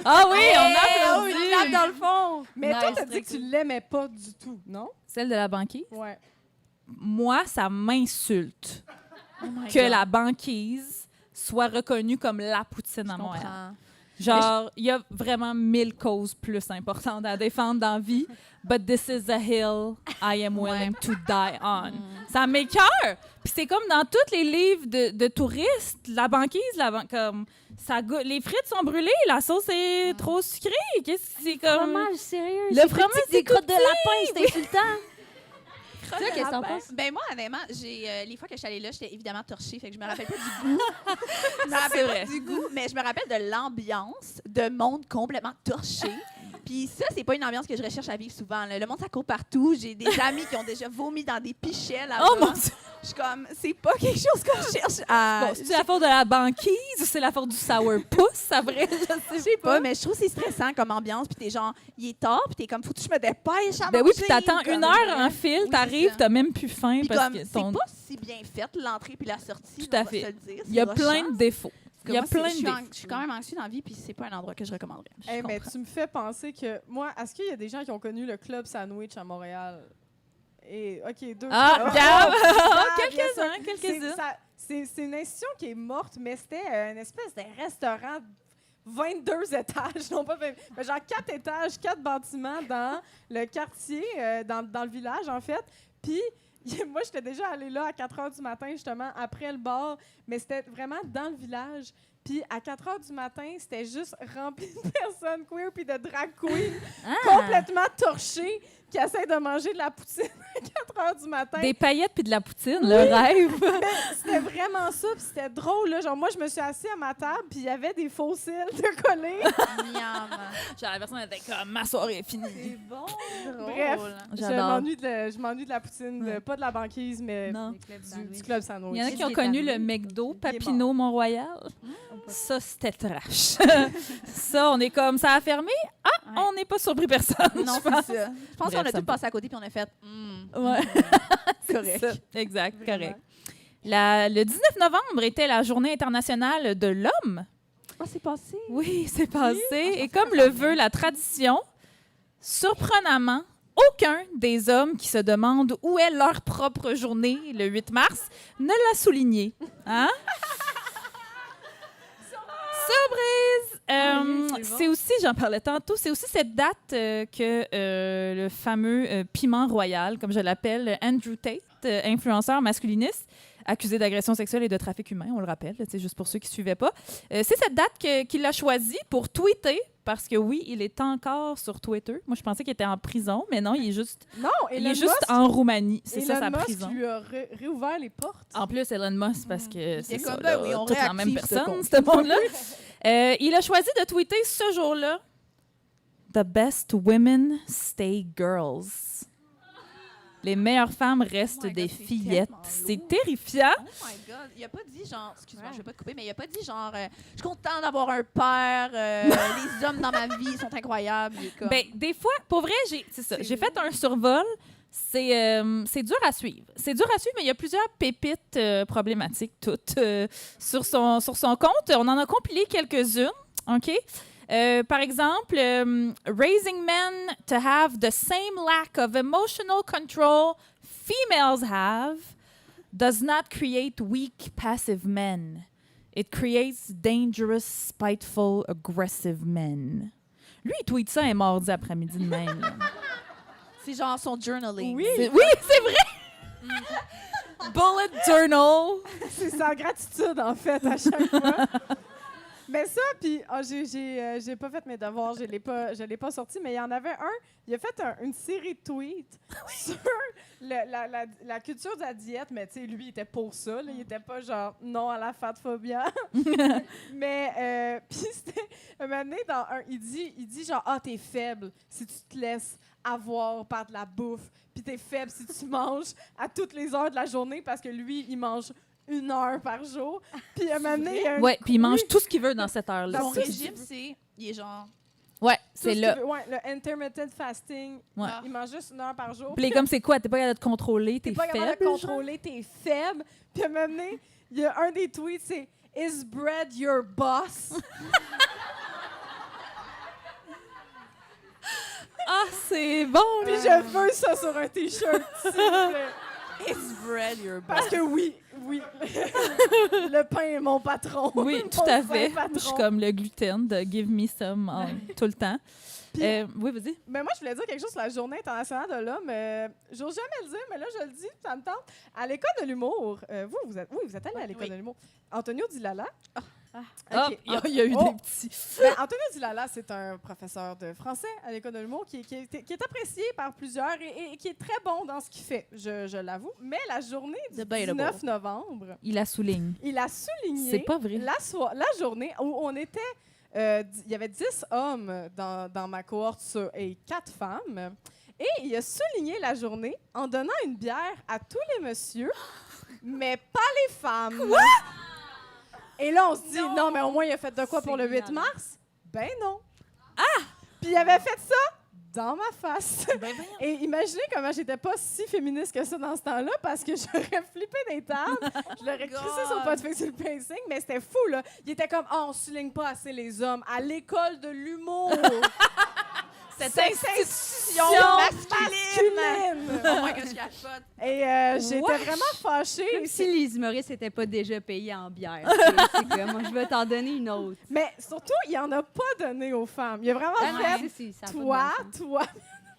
Ah oui, on a On tape dans le fond! Mais toi, Nice, t'as dit que tu l'aimais pas du tout, non? Celle de la banquise? Ouais. Moi, ça m'insulte my que God. la banquise soit reconnue comme la poutine à Je Montréal. comprends. Genre, il y a vraiment 1000 causes plus importantes à défendre dans la vie. But this is a hill I am willing to die on. Ça m'écoeure. Puis c'est comme dans tous les livres de touristes, la banquise, comme ça les frites sont brûlées, la sauce est trop sucrée. Qu'est-ce que c'est comme Fromage, sérieux? Le c'est fromage, petit, c'est des crottes tout de lapin, c'est insultant. Toi, qu'est-ce que t'en Ben, penses? ben moi, honnêtement, les fois que je suis allée là, j'étais évidemment torchée, fait que je me rappelle pas du goût. Je me rappelle C'est pas vrai. du goût, mais je me rappelle de l'ambiance de monde complètement torché. Puis ça, c'est pas une ambiance que je recherche à vivre souvent. Là. Le monde, ça court partout. J'ai des amis qui ont déjà vomi dans des pichets là-bas. Oh mon Dieu! Je suis comme, c'est pas quelque chose qu'on cherche à... Bon, c'est la faute de la banquise ou c'est la faute du sourpuss, à vrai? Je sais pas, mais je trouve que c'est stressant comme ambiance. Puis t'es genre, il est tard, puis t'es comme, faut que je me dépêche à Ben oui, manger. puis t'attends comme- 1 heure en fil, Oui, t'arrives, c'est ça. t'as même plus faim Puis parce comme, que c'est ton... pas si bien fait, l'entrée puis la sortie. Tout à on va fait. se le dire. Il y a C'est plein rushant. de défauts. Il y a Moi, plein de je suis défauts. je suis quand même anxieuse dans la vie, puis c'est pas un endroit que je recommanderais. Hey, mais tu me fais penser que, moi, est-ce qu'il y a des gens qui ont connu le Club Sandwich à Montréal? Et, OK, deux. Ah, Oh, Gab! Gab, bien sûr. Quelques-uns. C'est une institution qui est morte, mais c'était une espèce de restaurant 22 étages, non pas 20, mais genre 4 étages, 4 bâtiments dans le quartier, dans le village, en fait. Puis, moi, j'étais déjà allée là à 4 h du matin, justement, après le bar, mais c'était vraiment dans le village. Puis, à 4 h du matin, c'était juste rempli de personnes queer puis de drag queens complètement torchées qui essaient de manger de la poutine à 4 h du matin. Des paillettes puis de la poutine, le rêve. C'était vraiment ça, puis c'était drôle. Là. Genre, moi, je me suis assise à ma table, puis il y avait des fossiles de collés. Miam. Genre, la personne était comme, ma soirée est finie. C'est bon. Bref, J'adore. je m'ennuie de la poutine, Ouais. pas de la banquise, mais Non. du club sandwich. Il y en a qui ont Qu'est-ce qui est connu le arrivé? McDo Il est Papineau Mont-Royal. Ça, c'était trash. Ça, on est comme, ça a fermé. Ah, Ouais. on n'est pas surpris personne. Non, je pense. c'est ça. Je pense Bref, qu'on a ça tout me- passé à côté, puis on a fait... Ouais. correct. Ça, exact, Vraiment. correct. Le 19 novembre était la Journée internationale de l'homme. Ah, c'est passé. Oui, c'est passé. Et comme le veut la tradition, surprenamment, aucun des hommes qui se demandent où est leur propre journée le 8 mars ne l'a souligné. Hein? Surprise! C'est aussi, j'en parlais tantôt, c'est aussi cette date que le fameux piment royal, comme je l'appelle, Andrew Tate, influenceur masculiniste, accusé d'agression sexuelle et de trafic humain, on le rappelle, c'est juste pour ceux qui ne suivaient pas. C'est cette date qu'il a choisie pour tweeter, parce que oui, il est encore sur Twitter. Moi, je pensais qu'il était en prison, mais non, il est juste, Non, il Elon est juste Musk, en Roumanie. C'est ça, Elon sa Musk prison. lui a réouvert les portes. En plus, Elon Musk, parce que c'est est ça, comme, là, ben oui, on toute la même réactive ce personne, compte. ce monde-là. Il a choisi de tweeter ce jour-là « The best women stay girls ». Les meilleures femmes restent Oh my God, des c'est fillettes. tellement C'est lourd. terrifiant. Oh my God. Il a pas dit genre, excuse-moi, je vais pas te couper, mais il a pas dit genre, je suis content d'avoir un père, les hommes dans ma vie sont incroyables. Il est comme... Ben, des fois, pour vrai, j'ai fait un survol. C'est dur à suivre. C'est dur à suivre, mais il y a plusieurs pépites problématiques, toutes, sur son compte. On en a compilé quelques-unes, OK? Par exemple, raising men to have the same lack of emotional control females have does not create weak, passive men. It creates dangerous, spiteful, aggressive men. Lui, il tweet ça un mardi après-midi de même. Là. C'est genre son journaling. Oui, Oui, c'est vrai! Bullet journal. c'est sa gratitude, en fait, à chaque fois. Mais ça, puis j'ai pas fait mes devoirs, je l'ai pas sorti, mais il y en avait un, il a fait une série de tweets sur la culture de la diète, mais tu sais, lui, il était pour ça, là, il était pas genre « non à la fatphobia ». Mais, puis c'était, un moment donné, il dit genre « ah, t'es faible si tu te laisses avoir par de la bouffe, puis t'es faible si tu manges à toutes les heures de la journée, parce que lui, il mange 1 heure par jour. Puis à un moment donné, il y a un Ouais, puis il mange tout ce qu'il veut dans cette heure-là. Son Ça, régime, il est genre... Ouais, tout c'est ce là. qu'il veut. Ouais, le intermittent fasting. Ouais. Il mange juste 1 heure par jour. Puis les comme c'est quoi? T'es pas capable de te contrôler, t'es T'es pas capable faible. de contrôler, t'es faible. Puis à un moment donné, il y a un des tweets, c'est « Is bread your boss? » Ah, c'est bon, Puis là. je veux ça sur un T-shirt, s'il vous plaît. It's bread, your Parce que oui. Le pain est mon patron. Oui, Mon tout à saint fait. patron. Je suis comme le gluten de give me some tout le temps. Puis- Oui, vas-y. Mais moi, je voulais dire quelque chose sur la Journée internationale de l'homme. J'ose jamais le dire, mais là, je le dis, ça me tente. À l'école de l'humour, vous êtes allé à l'école oui. de l'humour. Antonio Dilala. Ah, Ok. il y a eu Oh. des petits. Ben, Antonio Dilala, c'est un professeur de français à l'école de l'humour qui est apprécié par plusieurs et qui est très bon dans ce qu'il fait, je l'avoue. Mais la journée du Debatable. 19 novembre, Il la souligne. il a souligné C'est pas vrai. la journée où on était... il y avait 10 hommes dans ma cohorte et 4 femmes. Et il a souligné la journée en donnant une bière à tous les messieurs, mais pas les femmes. Et là, on se dit, non, mais au moins, il a fait de quoi pour le 8 mars? Ben non. Ah! Puis il avait fait ça dans ma face. Et imaginez comment j'étais pas si féministe que ça dans ce temps-là, parce que j'aurais flippé des tables, je l'aurais crissé sur le pot de fixer le pacing, mais c'était fou, là. Il était comme, on souligne pas assez les hommes à l'école de l'humour. Cette institution masculine. Oh my God, je capote. Et j'étais vraiment fâchée. Comme si les humoristes n'étaient pas déjà payés en bière. C'est comme, moi, je vais t'en donner une autre. Mais surtout, il en a pas donné aux femmes. Il a vraiment Ah non, fait, ça a pas de bon sens. toi.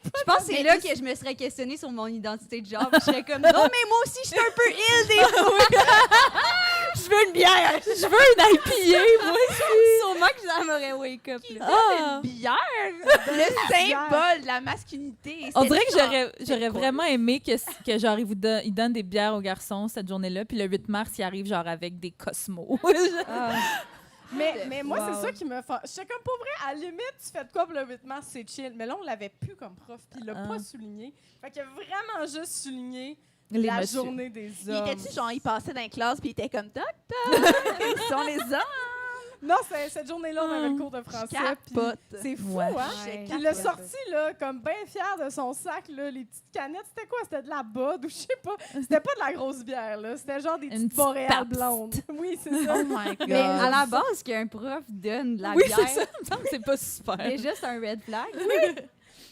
Je pense que c'est là que je me serais questionnée sur mon identité de genre. Je serais comme, non, mais moi aussi, je suis un peu ill des fois. Je veux une bière. Je veux une IPA, moi. Sûrement que ça m'aurait wake up. Là. Ah. Une bière, le symbole de la masculinité. On C'était dirait que genre- j'aurais vraiment aimé que genre, ils donnent des bières aux garçons cette journée-là, puis le 8 mars, ils arrivent genre avec des cosmos. Mais moi, Wow. c'est ça qui me fait. J'étais comme, pour vrai, à la limite, tu fais de quoi pour le 8 mars, c'est chill. Mais là, on l'avait plus comme prof, puis il l'a pas souligné. Fait qu'il a vraiment juste souligné Les la messieurs. journée des Il hommes. était-tu genre, il passait dans la classe puis il était comme docteur, ils sont les hommes. Non, cette journée-là, on avait le cours de français. puis Capote. C'est fou, Ouais. hein? Ouais. Puis il l'a sorti, là, comme bien fier de son sac, là, les petites canettes. C'était quoi? C'était de la Bud ou je sais pas. C'était pas de la grosse bière, là. C'était genre des Une petites petite boréales Pabst. blondes. Oui, c'est ça. Oh my God. Mais à la base, qu'un prof donne de la Oui, bière, c'est ça. Il me semble que c'est pas super. c'est juste un red flag.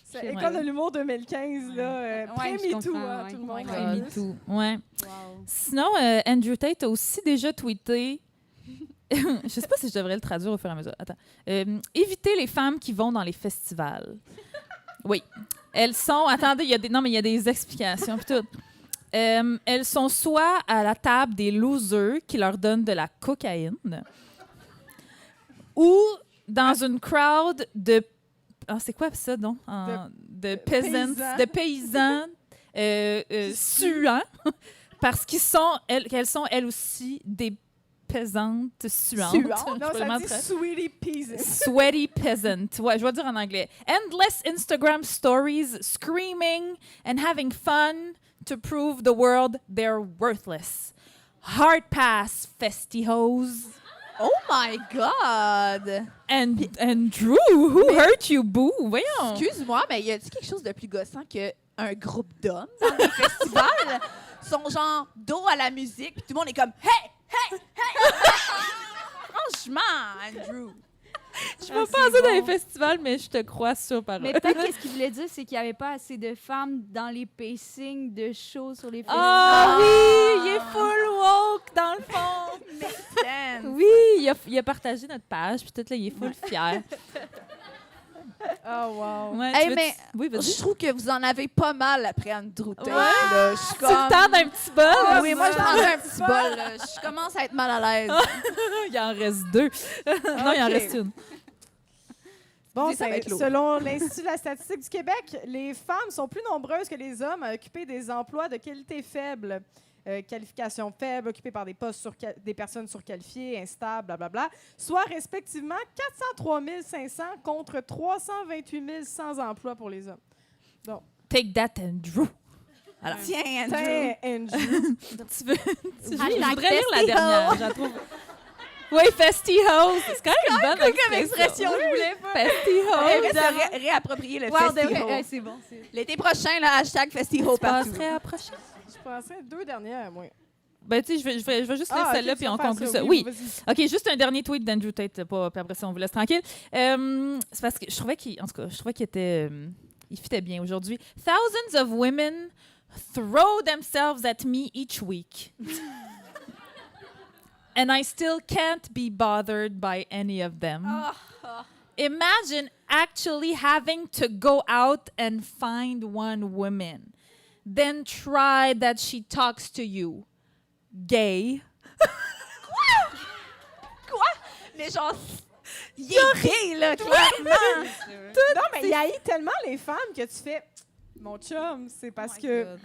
C'est Ouais. École de l'humour 2015, là. Ouais, Pré-MeToo, je comprends, hein, ouais. tout le monde. Ouais, en Ouais, plus. me too. Ouais. Wow. Sinon, Andrew Tate a aussi déjà tweeté. Je sais pas si je devrais le traduire au fur et à mesure. Attends. Évitez les femmes qui vont dans les festivals. Oui. Elles sont. Attendez, il y a des explications. Puis tout. Elles sont soit à la table des losers qui leur donnent de la cocaïne, ou dans une crowd de. Ah, c'est quoi ça, donc? De peasants, paysans. de paysans suants, parce qu'elles sont elles aussi des pesante suante. Non, ça dit sweetie peasant. Sweaty peasant. Ouais, je vais dire en anglais. Endless Instagram stories, screaming and having fun to prove the world they're worthless. Hard pass, festy-hoes. Oh my God! And Drew, who hurt you, boo? Voyons. Excuse-moi, mais y a-t-il quelque chose de plus gossant qu'un groupe d'hommes dans des festivals? Ils sont genre dos à la musique, puis tout le monde est comme « Hey! Hey! Hey! » Franchement, Andrew. Je vais pas ça dans les festivals, mais je te crois sur parole. Mais peut-être que ce qu'il voulait dire, c'est qu'il n'y avait pas assez de femmes dans les pacings de shows sur les festivals. Ah oui, il est full woke dans le fond. Oui, il a partagé notre page, puis tout là, il est full fier. Oh, wow. Ouais, Hey, mais oui, vas-y. je trouve que vous en avez pas mal après Andrew Tate. Ouais. Là. Je suis Tu le temps d'un petit bol? Oui, moi, je prendrais un petit bol. Là. Je commence à être mal à l'aise. Il en reste 2. Non, il en reste une. Bon, Ça va être lourd. selon l'Institut de la statistique du Québec, les femmes sont plus nombreuses que les hommes à occuper des emplois de qualité faible. Qualification faible, occupés par des postes des personnes surqualifiées, instables, blablabla, soit respectivement 403 500 contre 328 100 emplois pour les hommes. Donc, Take that, Andrew. Alors, Tiens, Andrew. tiens, Andrew. je voudrais lire la dernière. Je la trouve. Oui, festy hoes. C'est quand même une bonne expression. je voulais pas. Festy hoes. Réapproprier le Wow, festival. c'est bon. L'été prochain, là, hashtag festival partout. Passerait à prochaine. Je pensais 2 dernières, moi. Ben, tu sais, je vais juste lire celle-là, ok, puis tu on vas faire conclut ça. ça. Oui. Vas-y. OK, juste un dernier tweet d'Andrew Tate, puis après ça, on vous laisse tranquille. C'est parce que je trouvais qu'il était... il fitait bien aujourd'hui. « Thousands of women throw themselves at me each week. And I still can't be bothered by any of them. Imagine actually having to go out and find one woman. Then try that she talks to you. Gay. » Mais genre, il est gay, là, clairement. Non, mais il haït tellement les femmes que tu fais... Mon chum, c'est parce que...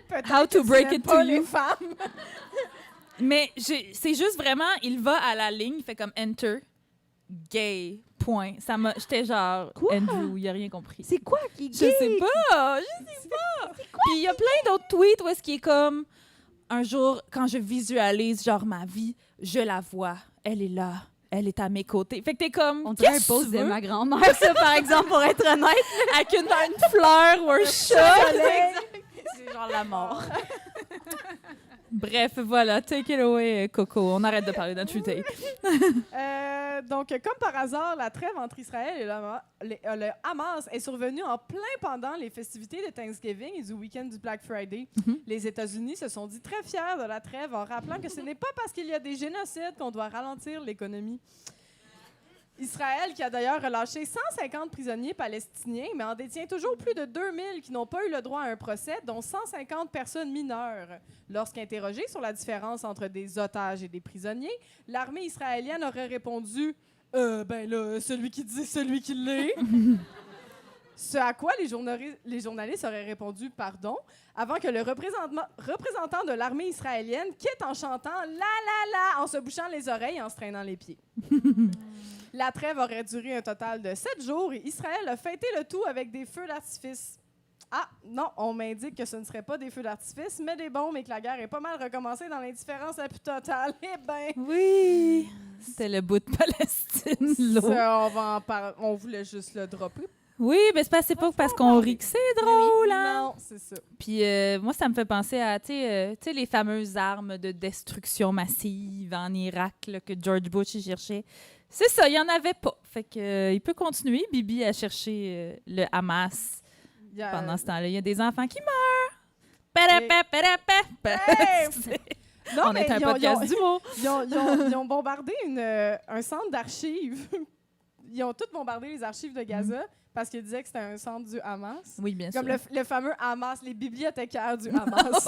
peut-être How to que tu break n'aimes it pas to les you. femmes. Mais c'est juste vraiment, il va à la ligne, il fait comme enter, gay, point. J'étais genre, Quoi? Andrew, il a rien compris. C'est quoi qui est Je sais pas. Puis il y a plein d'autres tweets où est-ce qu'il est comme, un jour, quand je visualise genre ma vie, je la vois, elle est là, elle est à mes côtés. Fait que t'es comme, On dirait un qu'est-ce que post tu de veux? ma grand-mère, ça, par exemple, pour être honnête. Avec une fleur ou un chat. C'est genre la mort. Bref, voilà, take it away, Coco. On arrête de parler d'Andrew Tate. Donc, comme par hasard, la trêve entre Israël et le Hamas est survenue en plein pendant les festivités de Thanksgiving et du week-end du Black Friday. Les États-Unis se sont dit très fiers de la trêve en rappelant que ce n'est pas parce qu'il y a des génocides qu'on doit ralentir l'économie. Israël, qui a d'ailleurs relâché 150 prisonniers palestiniens, mais en détient toujours plus de 2000 qui n'ont pas eu le droit à un procès, dont 150 personnes mineures. Lorsqu'interrogé sur la différence entre des otages et des prisonniers, l'armée israélienne aurait répondu « Ben là, celui qui dit, celui qui l'est. » Ce à quoi les journalistes auraient répondu « Pardon », avant que le représentant de l'armée israélienne quitte en chantant « La la la » en se bouchant les oreilles et en se traînant les pieds. La trêve aurait duré un total de 7 jours et Israël a fêté le tout avec des feux d'artifice. Ah, non, on m'indique que ce ne serait pas des feux d'artifice, mais des bombes et que la guerre est pas mal recommencée dans l'indifférence la plus totale. Eh ben, Oui, c'était le bout de Palestine, l'eau. ça, on va en parler. On voulait juste le dropper. Oui, mais c'est pas parce qu'on rit que c'est drôle, hein? Non, c'est ça. Puis moi, ça me fait penser à, tu sais, les fameuses armes de destruction massive en Irak là, que George Bush y cherchait. C'est ça, il n'y en avait pas. Fait que il peut continuer, Bibi, à chercher le Hamas pendant ce temps-là. Il y a des enfants qui meurent. Hey! Non, On mais est un ils ont- podcast ils ont- d'humour. Ils ont bombardé un centre d'archives. Ils ont tous bombardé les archives de Gaza parce qu'ils disaient que c'était un centre du Hamas. Oui, bien Comme sûr. le fameux Hamas, les bibliothécaires du Hamas.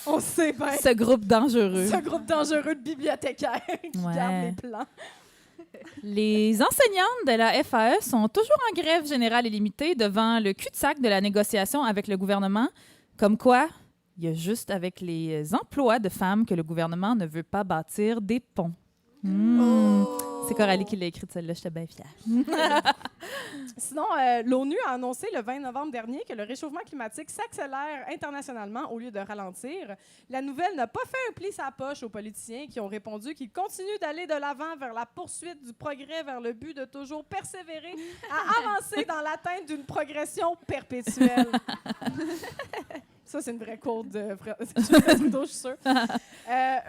on sait bien. Ce groupe dangereux. Ce groupe dangereux de bibliothécaires qui Ouais. gardent les plans. Les enseignantes de la FAE sont toujours en grève générale illimitée devant le cul-de-sac de la négociation avec le gouvernement. Comme quoi, Il y a juste avec les emplois de femmes que le gouvernement ne veut pas bâtir des ponts. C'est Coralie qui l'a écrite, celle-là. J'étais bien fière. Sinon, l'ONU a annoncé le 20 novembre dernier que le réchauffement climatique s'accélère internationalement au lieu de ralentir. La nouvelle n'a pas fait un pli sa poche aux politiciens qui ont répondu qu'ils continuent d'aller de l'avant vers la poursuite du progrès vers le but de toujours persévérer à avancer dans l'atteinte d'une progression perpétuelle. Ça, c'est une vraie quote de Justin Trudeau, je suis sûre.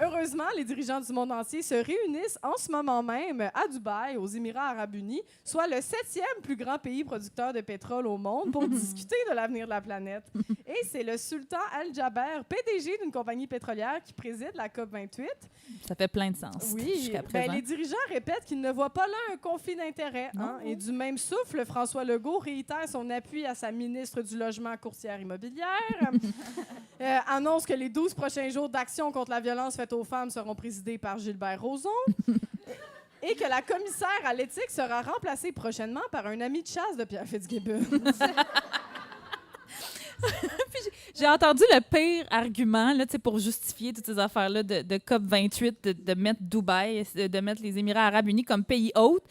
Heureusement, les dirigeants du monde entier se réunissent en ce moment même à Dubaï, aux Émirats arabes unis, soit le 7e plus grand pays producteur de pétrole au monde, pour discuter de l'avenir de la planète. Et c'est le sultan Al-Jaber, PDG d'une compagnie pétrolière, qui préside la COP28. Ça fait plein de sens jusqu'à présent. Les dirigeants répètent qu'ils ne voient pas là un conflit d'intérêts. Et du même souffle, François Legault réitère son appui à sa ministre du Logement, courtière immobilière. Annonce que les 12 prochains jours d'action contre la violence faite aux femmes seront présidés par Gilbert Rozon et que la commissaire à l'éthique sera remplacée prochainement par un ami de chasse de Pierre Fitzgibbon. J'ai entendu le pire argument là, pour justifier toutes ces affaires-là de COP28, de mettre Dubaï, de mettre les Émirats arabes unis comme pays hôte.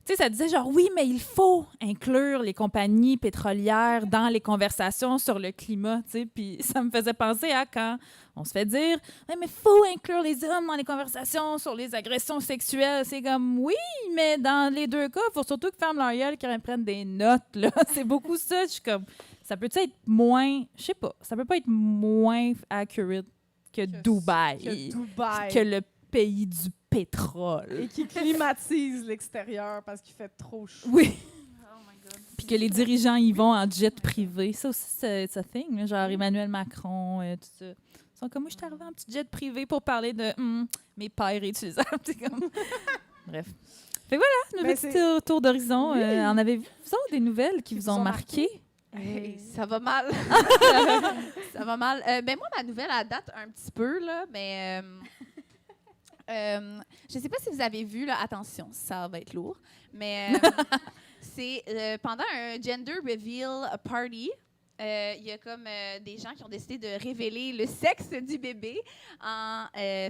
Tu sais, ça disait genre, oui, mais il faut inclure les compagnies pétrolières dans les conversations sur le climat, tu sais. Puis ça me faisait penser à quand on se fait dire, mais il faut inclure les hommes dans les conversations sur les agressions sexuelles. C'est comme, oui, mais dans les deux cas, il faut surtout que ferment leur gueule, qu'ils prennent des notes, là. C'est beaucoup ça. Je suis comme, ça peut être moins, je sais pas, ça peut pas être moins accurate que Dubaï. Que le pays du pétrole. Et qui climatise l'extérieur parce qu'il fait trop chaud. Oui. Oh my God. Puis que les dirigeants y vont en jet privé. Ça aussi, c'est un thing. Là, genre Emmanuel Macron, tout ça. Ils sont comme, moi, je suis arrivée en petit jet privé pour parler de mes paires réutilisables. Comme... Bref. Fait que voilà, le petit tour d'horizon. En avez-vous, vous autres, des nouvelles qui vous ont marqué? Hey, ça va mal. Ça va mal. Ben moi, ma nouvelle, elle date un petit peu, là, mais... je ne sais pas si vous avez vu, là, attention, ça va être lourd, mais c'est pendant un gender reveal party, il y a comme des gens qui ont décidé de révéler le sexe du bébé en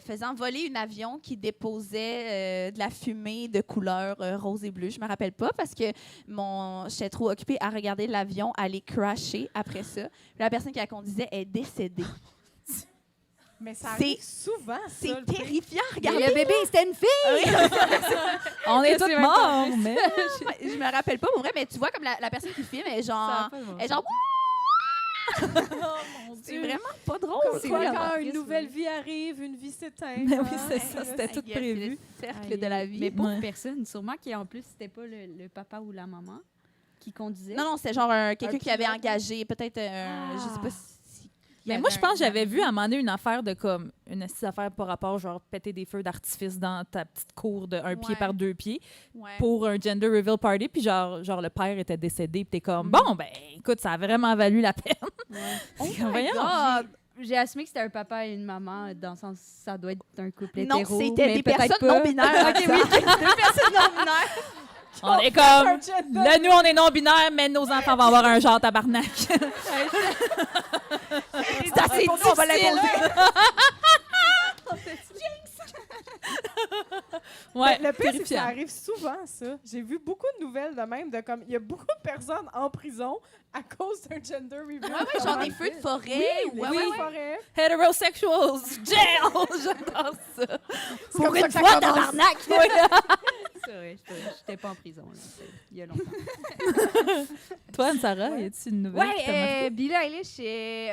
faisant voler un avion qui déposait de la fumée de couleur rose et bleue. Je me rappelle pas parce que j'étais trop occupée à regarder l'avion aller crasher après ça. La personne qui la conduisait est décédée. Mais ça arrive souvent, ça. C'est terrifiant, regardez. Le bébé, c'était une fille! On est tous morts, mais... Je me rappelle pas, pour vrai, mais tu vois, comme la personne qui filme, elle est genre... C'est vraiment pas drôle. C'est quoi, quand une nouvelle vie arrive, une vie s'éteint. Mais oui, c'est ça, c'était tout prévu. C'est le cercle de la vie. Mais pauvre personne, sûrement qu'en plus, c'était pas le papa ou la maman qui conduisait. Non, c'était genre quelqu'un qui avait engagé, peut-être, je sais pas si... Mais moi, je pense que j'avais vu à un moment donné une affaire de comme une affaire par rapport, genre péter des feux d'artifice dans ta petite cour de 1 pied par 2 pieds pour un gender reveal party. Puis genre le père était décédé. Puis t'es comme, bon, ben écoute, ça a vraiment valu la peine. Oh my God! J'ai assumé que c'était un papa et une maman, dans le sens ça doit être un couple hétéro. Non, c'était des personnes pas. non-binaires. OK, oui, 2 personnes non-binaires. On est comme, là, nous, on est non-binaires, mais nos enfants vont avoir un genre tabarnak. C'est assez difficile. On va l'imposer. Ouais, le pire, c'est que ça arrive souvent, ça. J'ai vu beaucoup de nouvelles de même, de comme, il y a beaucoup de personnes en prison à cause d'un gender reveal. Ouais, genre des feux de forêt. Oui, des feux de forêt. Heterosexuals, jail! J'adore ça. Pour une fois, tabarnak! C'est vrai, j'étais pas en prison, là, il y a longtemps. Toi, Anne-Sarah, y a-tu une nouvelle qui t'a marqué? Billie Eilish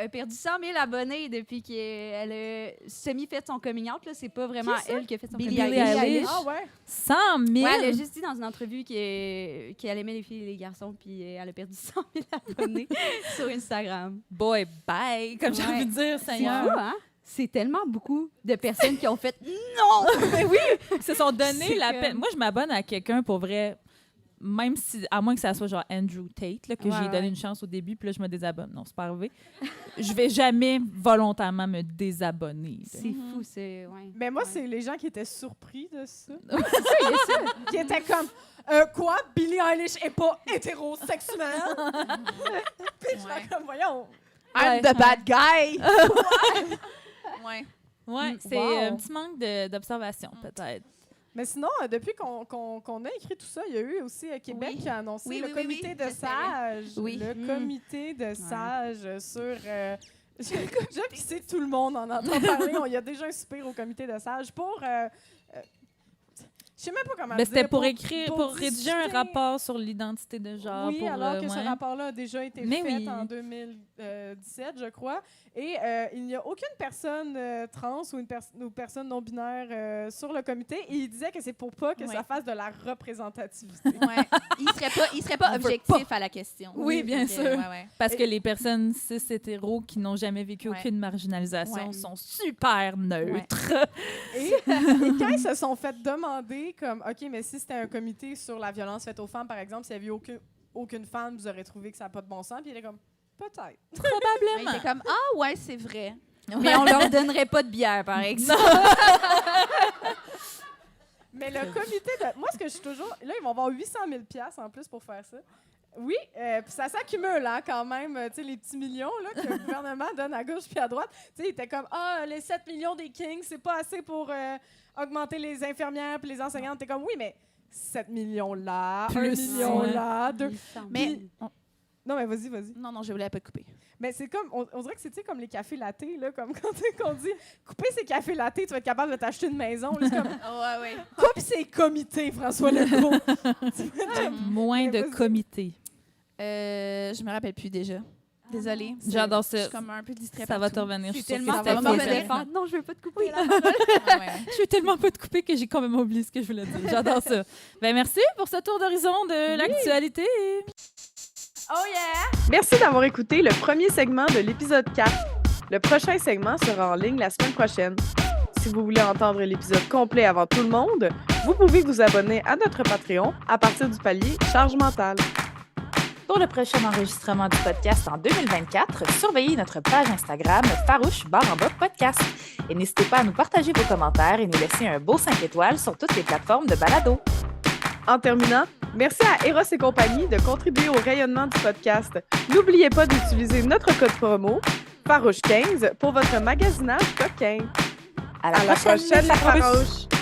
a perdu 100 000 abonnés depuis qu'elle a semi-fait son coming out. Là. C'est pas vraiment elle qui a fait son coming out. Billie Eilish? Ah ouais? 100 000? Ouais, elle a juste dit dans une entrevue qu'elle aimait les filles et les garçons, puis elle a perdu 100 000 abonnés sur Instagram. Boy, bye! Comme j'ai envie de dire, Seigneur. C'est fou, hein? C'est tellement beaucoup de personnes qui ont fait « Non! » Mais oui! Ils se sont donné la peine. Moi, je m'abonne à quelqu'un pour vrai, même si, à moins que ça soit genre Andrew Tate, là, que j'ai donné une chance au début, puis là, je me désabonne. Non, c'est pas arrivé. Je vais jamais volontairement me désabonner. C'est fou, c'est... Ouais. Mais moi, c'est les gens qui étaient surpris de ça. C'est ça, il y a ça. Qui étaient comme... quoi? Billie Eilish est pas hétérosexuelle? Puis je suis comme, voyons... I'm the bad guy. Ouais. Ouais, c'est Wow. un petit manque d'observation, peut-être. Mais sinon, depuis qu'on a écrit tout ça, il y a eu aussi Québec Oui. qui a annoncé Oui, le oui, comité oui, de j'espérais. sages. Oui. Le comité de sages sur... J'aime qui sait tout le monde en entend parler. Il y a déjà un soupir au comité de sages pour... je sais même pas comment Ben, dire. c'était pour écrire, pour rédiger un discuter. rapport sur l'identité de genre. Oui, pour, alors que ce ouais. rapport-là a déjà été Mais fait oui. en 2017, je crois. Et il n'y a aucune personne trans ou personne non-binaire sur le comité. Et il disait que c'est pour pas que Ouais. ça fasse de la représentativité. Ouais. Il serait pas On veut objectif à la question. Oui, bien Ok, sûr. ouais. Parce que les personnes cis hétéros qui n'ont jamais vécu Ouais. aucune marginalisation Ouais. sont super neutres. Et quand ils se sont fait demander, comme, OK, mais si c'était un comité sur la violence faite aux femmes, par exemple, s'il n'y avait eu aucune femme, vous aurez trouvé que ça n'a pas de bon sens. Puis il est comme, peut-être. Ouais, il était comme ah ouais, c'est vrai. Mais on leur donnerait pas de bière, par exemple. Mais le comité de... Moi, ce que je suis toujours... Là, ils vont avoir 800 000 $ en plus pour faire ça. Oui, puis ça s'accumule hein, quand même, tu sais, les petits millions là, que le gouvernement donne à gauche puis à droite. Tu sais, il était comme, les 7 millions des Kings, c'est pas assez pour augmenter les infirmières puis les enseignantes. T'es comme, oui, mais 7 millions là, 1 Plus, million ouais. là, 2... Mais Non, mais vas-y. non, je voulais pas te couper. Mais c'est comme, on dirait que c'est tu sais, comme les cafés lattés, là, comme quand on dit, couper ces cafés lattés, tu vas être capable de t'acheter une maison. Là, c'est comme, Ouais. coupe ces comités, François Legault. Moins de vas-y. comités. Je me rappelle plus déjà. Désolée. J'adore Je ça. suis comme un peu distraite. Ça va te partout. revenir. Je suis C'est sûre que tellement c'était va fait. revenir. faire. Non, je veux pas te couper. Ouais. Je veux tellement pas te couper que j'ai quand même oublié ce que je voulais dire. J'adore ça. Ben merci pour ce tour d'horizon de l'actualité. Oh yeah! Merci d'avoir écouté le premier segment de l'épisode 4. Le prochain segment sera en ligne la semaine prochaine. Si vous voulez entendre l'épisode complet avant tout le monde, vous pouvez vous abonner à notre Patreon à partir du palier Charge mentale. Pour le prochain enregistrement du podcast en 2024, surveillez notre page Instagram farouche_podcast. Et n'hésitez pas à nous partager vos commentaires et nous laisser un beau 5 étoiles sur toutes les plateformes de balado. En terminant, merci à Eros et compagnie de contribuer au rayonnement du podcast. N'oubliez pas d'utiliser notre code promo Farouche15 pour votre magasinage coquin. À À la prochaine, les Farouches! farouches!